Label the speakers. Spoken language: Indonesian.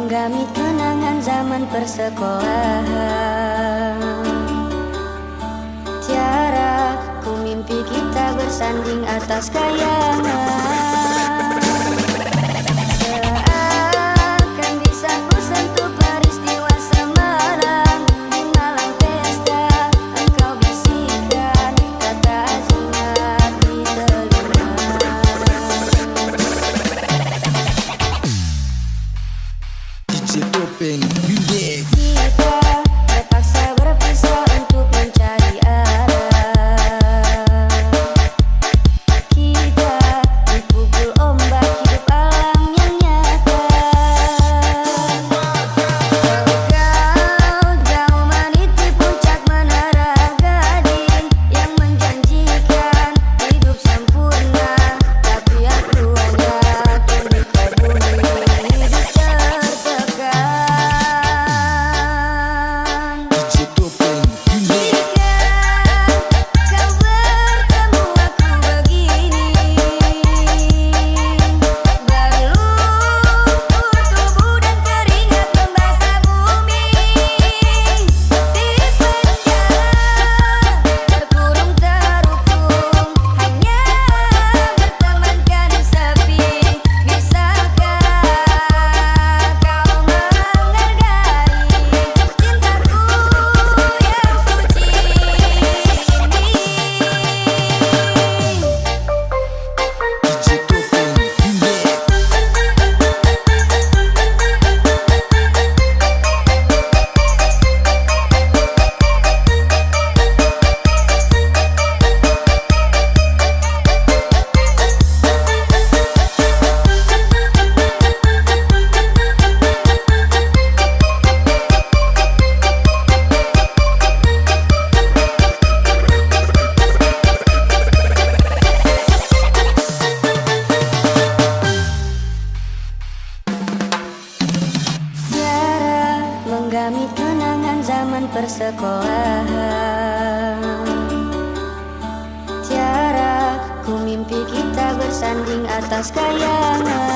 Speaker 1: menggami kenangan zaman persekolahan. Tiara, ku mimpi kita bersanding atas kayangan. Seakan bisa ku sentuh peristiwa semalam. Di malam pesta, engkau bisikkan kata asing di telinga.
Speaker 2: DJ Topeng Remix.
Speaker 1: Kita terpaksa berpisah untuk mencari arah. Kita dipukul ombak hidup alam yang nyata. Kau jauh meniti puncak menara gading yang menjanjikan hidup sempurna, tapi aku hanya tumbuh ke bumi hidup tertekan.
Speaker 2: DJ Topeng Remix.
Speaker 1: Jika kau bertemu aku begini, dari lumpur tubuh dan keringat membasah bumi. Di penjara terkurung terhukum, hanya bertemankan sepi. Bisakah kau menghargai cintaku yang suci ini?
Speaker 2: DJ Topeng Remix.
Speaker 1: Tiara, menggami kenangan zaman persekolahan. Tiara, ku mimpi kita bersanding atas kayangan.